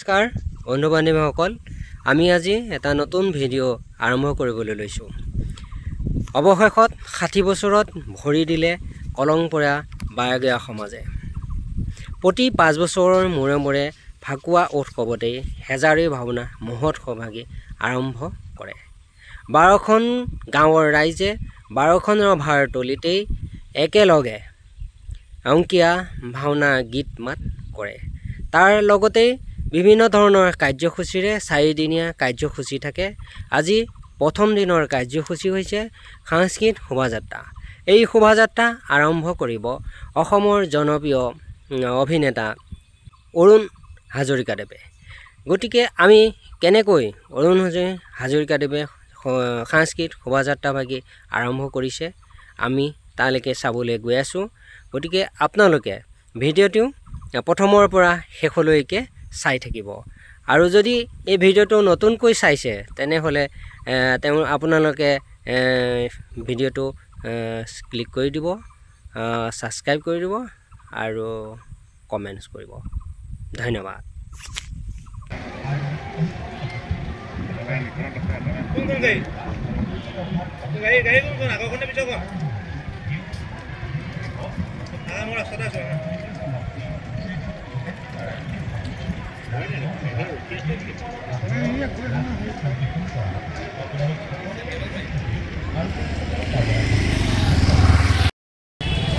নমস্কাৰ বন্ধু বান্ধৱীসকল, আমি আজি এটা নতুন ভিডিঅ' আৰম্ভ কৰিবলৈ লৈছোঁ। অৱশেষত 60 বছৰত ভৰি দিলে কলং পৰা বাৰগীয়া সমাজে। প্ৰতি 5 বছৰৰ মূৰে মূৰে ফাকুৱা উৎসৱতেই হেজাৰী ভাওনা মহোৎসৱভাগি আৰম্ভ কৰে। 12খন গাঁৱৰ ৰাইজে 12খন ৰভাৰ তলিতেই একেলগে অংকীয়া ভাওনা গীত মাত কৰে। তাৰ লগতে বিভিন্ন ধৰণৰ কাৰ্যসূচীৰে 4 দিনীয়া কাৰ্যসূচী থাকে। আজি প্ৰথম দিনৰ কাৰ্যসূচী হৈছে সাংস্কৃতিক শোভাযাত্ৰা। এই শোভাযাত্ৰা আৰম্ভ কৰিব অসমৰ জনপ্ৰিয় অভিনেতা অৰুণ হাজৰিকাদেৱে। গতিকে আমি কেনেকৈ অৰুণ হাজৰিকাদেৱে সাংস্কৃতিক শোভাযাত্ৰাভাগি আৰম্ভ কৰিছে আমি তালৈকে চাবলৈ গৈ আছোঁ। গতিকে আপোনালোকে ভিডিঅ'টো প্ৰথমৰ পৰা শেষলৈকে চাই থাকিব। আৰু যদি এই ভিডিঅ'টো নতুনকৈ চাইছে তেনেহ'লে আপোনালোকে ভিডিঅ'টো ক্লিক কৰি দিব, ছাবস্ক্ৰাইব কৰি দিব আৰু কমেণ্টছ কৰিব। ধন্যবাদ।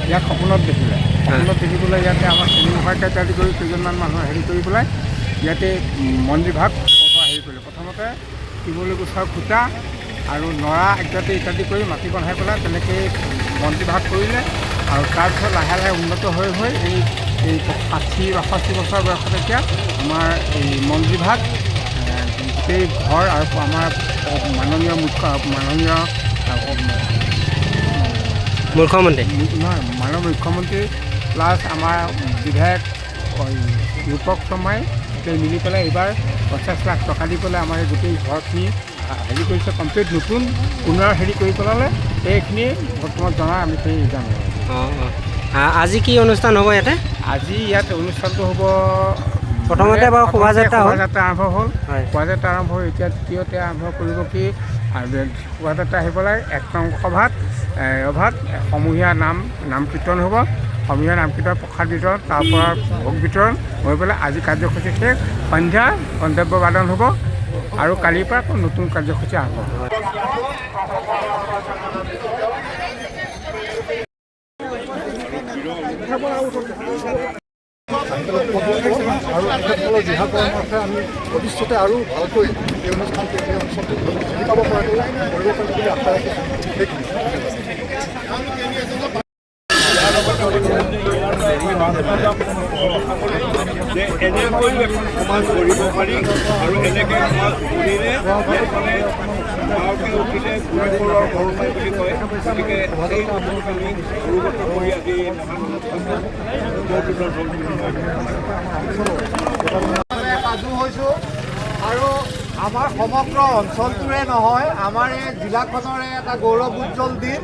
ইয়াক সপোনত দেখিলে, সপোনত দেখি পেলাই ইয়াতে আমাৰ শ্ৰেণীমুখাকে ইত্যাদি কৰি কেইজনমান মানুহ হেৰি কৰি পেলাই ইয়াতে মন্দিৰভাগ হেৰি কৰিলে। প্ৰথমতে শিৱলৈ গুচাৰ খুটা আৰু নৰা ইত্যাদি কৰি মাটি বনাই পেলাই তেনেকৈ মন্দিৰভাগ কৰিলে। আৰু তাৰপিছত লাহে লাহে উন্নত হৈ এই 60-65 বছৰ বয়সত এতিয়া আমাৰ এই মন্দিৰভাগ গোটেই ঘৰ আৰু আমাৰ মাননীয় মুখ্যমন্ত্ৰী প্লাছ আমাৰ বিধায়ক ৰূপক শৰ্মাই মিলি পেলাই এইবাৰ 50 লাখ টকা দি পেলাই আমাৰ গোটেই ঘৰখিনি হেৰি কৰিছে, কমপ্লিট নতুন পুনৰ হেৰি কৰি পেলালে। এইখিনি বৰ্তমান জনাই আমি সেই জানো। আজি কি অনুষ্ঠান হ'ব ইয়াতে? আজি ইয়াত অনুষ্ঠানটো হ'ব প্ৰথমতে বাৰু শোভাযাত্ৰা আৰম্ভ হ'ল। শোভাযাত্ৰা আৰম্ভ হৈ এতিয়া দ্বিতীয়তে আৰম্ভ কৰিব কি শোভাযাত্ৰা আহি পেলাই 1 নং সভাত সমূহীয়া নাম কীৰ্তন হ'ব। সমূহীয়া নাম কীৰ্তন, প্ৰসাদ বিতৰণ, তাৰপৰা ভোগ বিতৰণ হৈ পেলাই আজি কাৰ্যসূচী শেষ। সন্ধ্যা গন্তব্য বাদন হ'ব আৰু কালিৰ পৰা আকৌ নতুন কাৰ্যসূচী আৰম্ভ হ'ব। আৰু তেখেতসকলৰ দিহা পৰামৰ্শ আমি ভৱিষ্যতে আৰু ভালকৈ এই অনুষ্ঠানটো এই অঞ্চলটো জিকাব পৰাকৈ কৰিব পাৰিম বুলি আশা ৰাখিছোঁ। এনেকৈ সমাজ গঢ়িব পাৰি আৰু এনেকৈ সমাজ গঢ়িলে গাঁৱতে উঠিলে গুৰুকুলৰ গৰুমাই বুলি কয়। গতিকে সেই কথাটোক আমি গুৰুগত কৰি আজি সাজু হৈছোঁ। আৰু আমাৰ সমগ্ৰ অঞ্চলটোৰে নহয়, আমাৰ এই জিলাখনৰে এটা গৌৰৱ উজ্জ্বল দিন।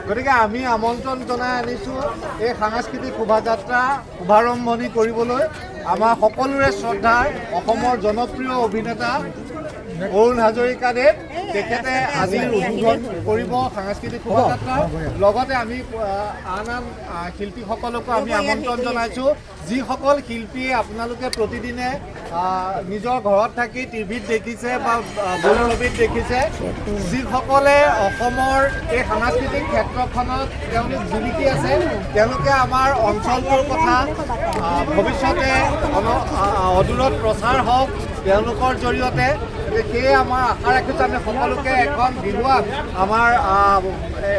গতিকে আমি আমন্ত্ৰণ জনাই আনিছোঁ এই সাংস্কৃতিক শোভাযাত্ৰা শুভাৰম্ভণি কৰিবলৈ আমাৰ সকলোৰে শ্ৰদ্ধাৰ অসমৰ জনপ্ৰিয় অভিনেতা অৰুণ হাজৰিকাদেৱ। তেখেতে আজি উদ্বোধন কৰিব সাংস্কৃতিক শোভাযাত্ৰা। লগতে আমি আন শিল্পীসকলকো আমি আমন্ত্ৰণ জনাইছোঁ। যিসকল শিল্পীয়ে আপোনালোকে প্ৰতিদিনে নিজৰ ঘৰত থাকি টিভিত দেখিছে বা বোলছবিত দেখিছে, যিসকলে অসমৰ এই সাংস্কৃতিক ক্ষেত্ৰখনত তেওঁলোক জিলিকি আছে, তেওঁলোকে আমাৰ অঞ্চলটোৰ কথা ভৱিষ্যতে অদূৰত প্ৰচাৰ হওক তেওঁলোকৰ জৰিয়তে। সেয়ে আমাৰ আশা ৰাখিছোঁ আমি সকলোকে এখন বিহুৱাক আমাৰ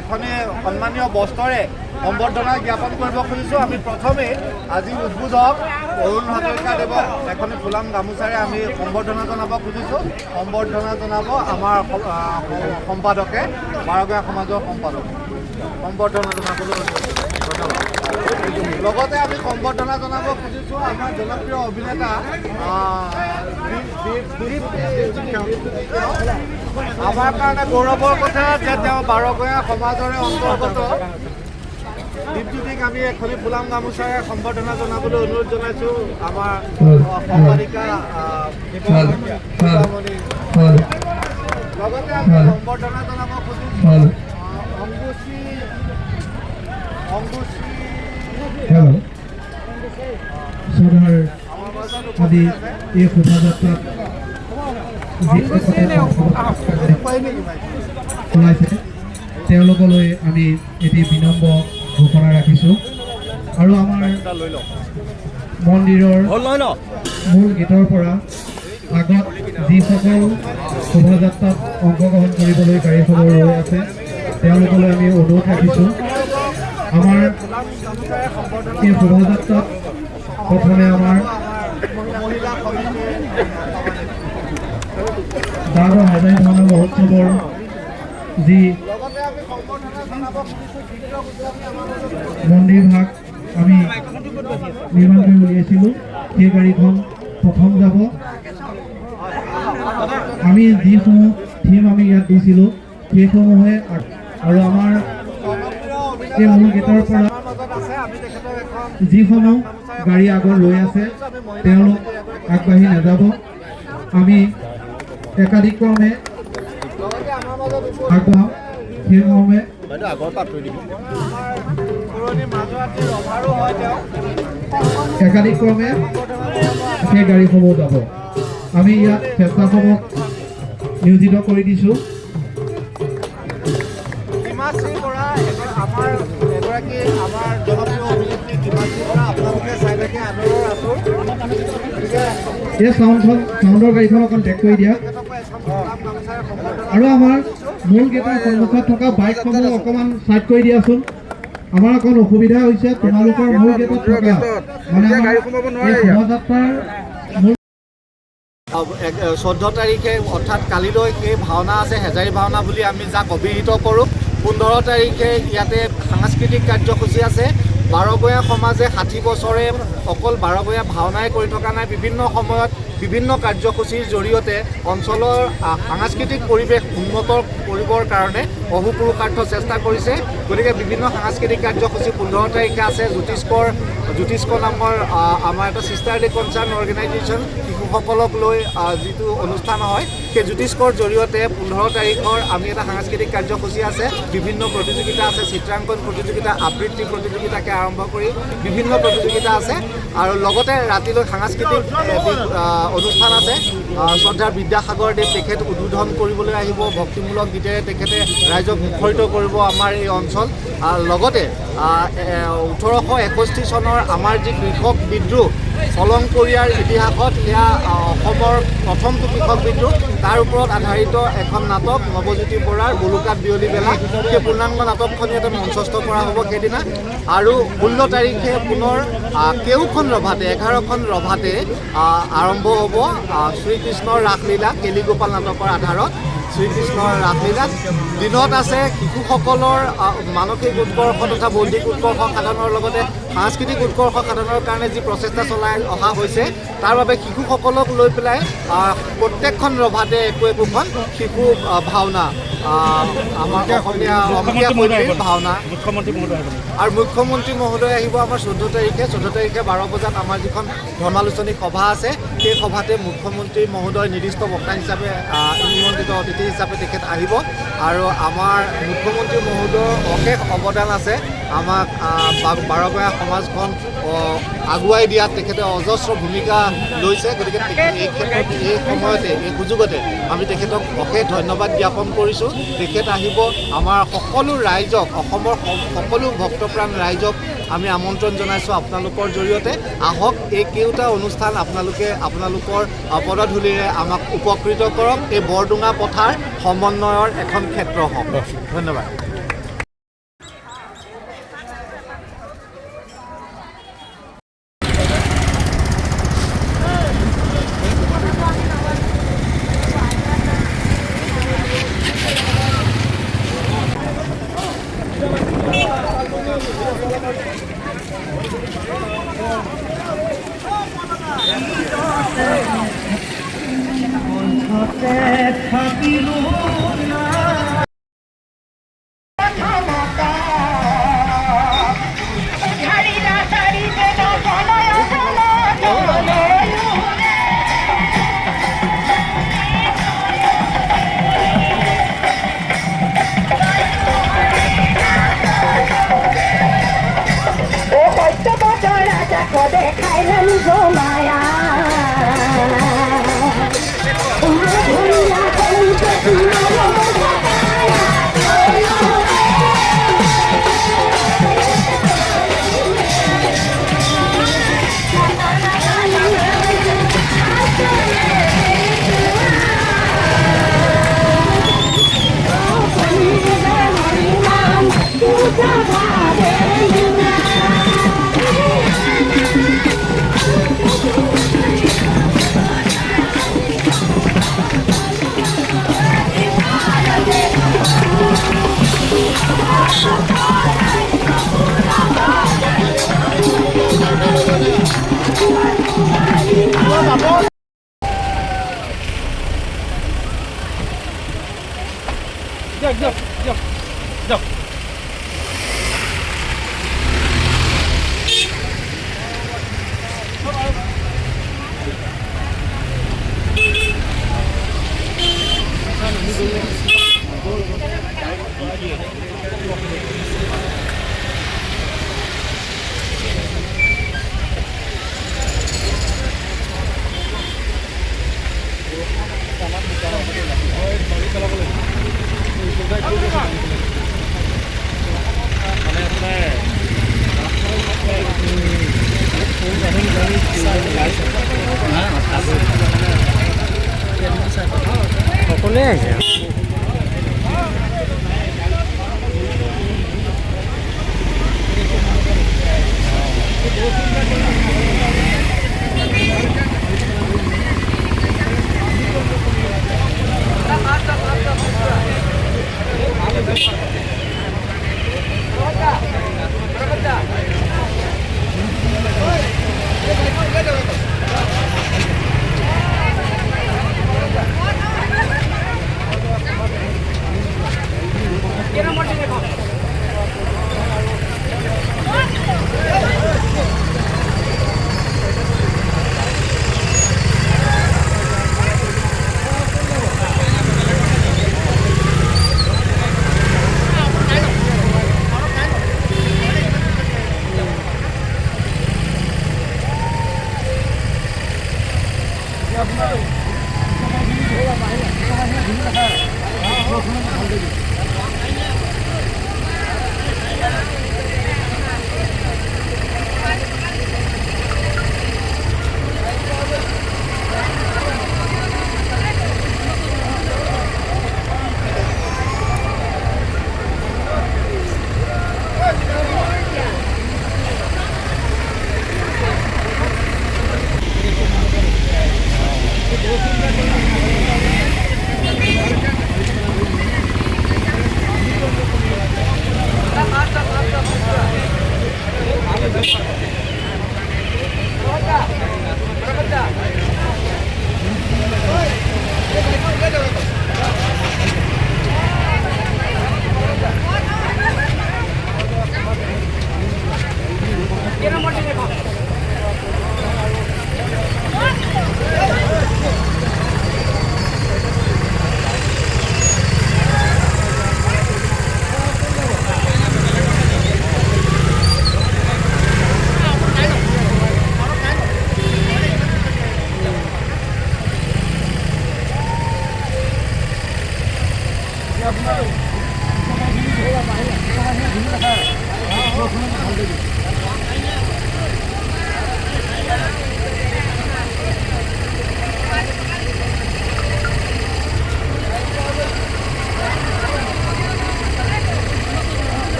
এখনে সন্মানীয় বস্ত্ৰৰে সম্বৰ্ধনা জ্ঞাপন কৰিব খুজিছোঁ। আমি প্ৰথমেই আজি উদ্বোধক অৰুণ হাজৰিকাদেৱক এখনি ফুলাম গামোচাৰে আমি সম্বৰ্ধনা জনাব খুজিছোঁ। সম্বৰ্ধনা জনাব আমাৰ সম্পাদকে, বাৰগীয়া সমাজৰ সম্পাদক। সম্বৰ্ধনা জনাবলৈ ধন্যবাদ। লগতে আমি সম্বৰ্ধনা জনাব খুজিছোঁ আমাৰ জনপ্ৰিয় অভিনেতা আমাৰ কাৰণে গৌৰৱৰ কথা যে তেওঁ বাৰগীয়া সমাজৰে অন্তৰ্গত। দীপজ্যোতিক আমি এখনি ফুলাম গামোচাৰে সম্বৰ্ধনা জনাবলৈ অনুৰোধ জনাইছোঁ। আমাৰ সম্পাদিকা লগতে আমি সম্বৰ্ধনা জনাব খুজিছোঁ চৌধাৰ আদি এই শোভাযাত্ৰাত চলাইছে তেওঁলোকলৈ আমি এটি বিনম্ৰ ঘোষণা ৰাখিছোঁ আৰু আমাৰ মন্দিৰৰ মূল গেটৰ পৰা আগত যিসকল শোভাযাত্ৰাত অংশগ্ৰহণ কৰিবলৈ গাড়ীসমূহ ৰৈ আছে তেওঁলোকলৈ আমি অনুৰোধ ৰাখিছোঁ আমাৰ এই শোভাযাত্ৰাত প্ৰথমে আমাৰ 12 হাজাৰী ভাওনা মহোৎসৱৰ যি মন্দিৰ ভাগ আমি নিৰ্মাণ কৰি উলিয়াইছিলোঁ সেই গাড়ীখন প্ৰথম যাব আমি যিসমূহ থিম আমি ইয়াত দিছিলোঁ সেইসমূহে আৰু আমাৰ এই মূল গেটৰ পৰা যিসমূহ গাড়ী আগত ৰৈ আছে তেওঁলোক আগবাঢ়ি নাযাব আমি একাধিক্ৰমে আগবঢ়াম সেইমৰ্মে একাধিক্ৰমে সেই গাড়ীসমূহ যাব আমি ইয়াত স্বেচ্ছাসেৱক নিয়োজিত কৰি দিছোঁ হিমাশ্ৰী বৰা আমাৰ এগৰাকী আমাৰ জনপ্ৰিয় অভিনেত্ৰী হিমাশ্ৰী বৰা আপোনালোকে চাই থাকে আদৰৰ আঁতৰ এই চাউণ্ডৰ গাড়ীখন অকণ টেক কৰি দিয়া আৰু আমাৰ মূল গেটৰ সন্মুখত থকা বাইকসমূহ অকণমান চাইড কৰি দিয়াচোন আমাৰ অকণ অসুবিধা হৈছে তোমালোকৰ মূল গেটত থকা মানে এই শোভাযাত্ৰাৰ 14 তাৰিখে অৰ্থাৎ কালিলৈ সেই ভাওনা আছে হেজাৰী ভাওনা বুলি আমি যাক অভিহিত কৰোঁ 15 তাৰিখে ইয়াতে সাংস্কৃতিক কাৰ্যসূচী আছে বাৰগঞা সমাজে 60 বছৰে অকল বাৰগঞা ভাওনাই কৰি থকা নাই বিভিন্ন সময়ত বিভিন্ন কাৰ্যসূচীৰ জৰিয়তে অঞ্চলৰ সাংস্কৃতিক পৰিৱেশ উন্নত কৰিবৰ কাৰণে অহোপুৰুষাৰ্থ চেষ্টা কৰিছে গতিকে বিভিন্ন সাংস্কৃতিক কাৰ্যসূচী 15 তাৰিখে আছে জ্যোতিষ্ক নামৰ আমাৰ এটা ছিষ্টাৰলি কনচাৰ্ণ অৰ্গেনাইজেশ্যন শিশুসকলক লৈ যিটো অনুষ্ঠান হয় সেই জ্যোতিষ্কৰ জৰিয়তে 15 তাৰিখৰ আমি এটা সাংস্কৃতিক কাৰ্যসূচী আছে বিভিন্ন প্ৰতিযোগিতা আছে চিত্ৰাংকন প্ৰতিযোগিতা আবৃত্তি প্ৰতিযোগিতাকে আৰম্ভ কৰি বিভিন্ন প্ৰতিযোগিতা আছে আৰু লগতে ৰাতিলৈ সাংস্কৃতিক অনুষ্ঠান আছে শ্ৰদ্ধাৰ বিদ্যাসাগৰদেৱ তেখেত উদ্বোধন কৰিবলৈ আহিব ভক্তিমূলক গীতেৰে তেখেতে ৰাইজক মুখৰিত কৰিব আমাৰ এই অঞ্চল লগতে 1861 চনৰ আমাৰ যি কৃষক বিদ্ৰোহ চলংকৰীয়াৰ ইতিহাসত সেয়া অসমৰ প্ৰথমটো কৃষক বিদ্ৰোহ তাৰ ওপৰত আধাৰিত এখন নাটক নৱজ্যোতি বৰাৰ বলুকাত বিয়লি বেলা সেই পূৰ্ণাংগ নাটকখন ইয়াতে মঞ্চস্থ কৰা হ'ব সেইদিনা আৰু 16 তাৰিখে পুনৰ কেওখন ৰভাতে 11খন ৰভাতে আৰম্ভ হ'ব শ্ৰীকৃষ্ণৰ ৰাসলীলা কেলিগোপাল নাটকৰ আধাৰত শ্ৰীকৃষ্ণৰ ৰাসলীলা দিনত আছে শিশুসকলৰ মানসিক উৎকৰ্ষ তথা বৌদ্ধিক উৎকৰ্ষ সাধনৰ লগতে সাংস্কৃতিক উৎকৰ্ষ সাধনৰ কাৰণে যি প্ৰচেষ্টা চলাই অহা হৈছে তাৰ বাবে শিশুসকলক লৈ পেলাই প্ৰত্যেকখন ৰভাতে একোখন শিশু ভাওনা আমাৰ অসমীয়া ভাওনা আৰু মুখ্যমন্ত্ৰী মহোদয় আহিব আমাৰ 14 তাৰিখে 12 বজাত আমাৰ যিখন ধৰ্মালোচনী সভা আছে সেই সভাতে মুখ্যমন্ত্ৰী মহোদয় নিৰ্দিষ্ট বক্তা হিচাপে নিমন্ত্ৰিত অতিথি হিচাপে তেখেত আহিব আৰু আমাৰ মুখ্যমন্ত্ৰী মহোদয়ৰ অশেষ অৱদান আছে আমাক বাৰগঞা সমাজখন আগুৱাই দিয়াত তেখেতে অজস্ৰ ভূমিকা লৈছে গতিকে এই ক্ষেত্ৰত এই সময়তে এই সুযোগতে আমি তেখেতক অশেষ ধন্যবাদ জ্ঞাপন কৰিছোঁ তেখেত আহিব আমাৰ সকলো ৰাইজক অসমৰ সকলো ভক্তপ্ৰাণ ৰাইজক আমি আমন্ত্ৰণ জনাইছোঁ আপোনালোকৰ জৰিয়তে আহক এই কেওটা অনুষ্ঠান আপোনালোকৰ পদধূলিৰে আমাক উপকৃত কৰক এই বৰডুঙা পথাৰ সমন্বয়ৰ এখন ক্ষেত্ৰ হওক ধন্যবাদ সকলোৱে আহিছে।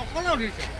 অকলে উঠিছে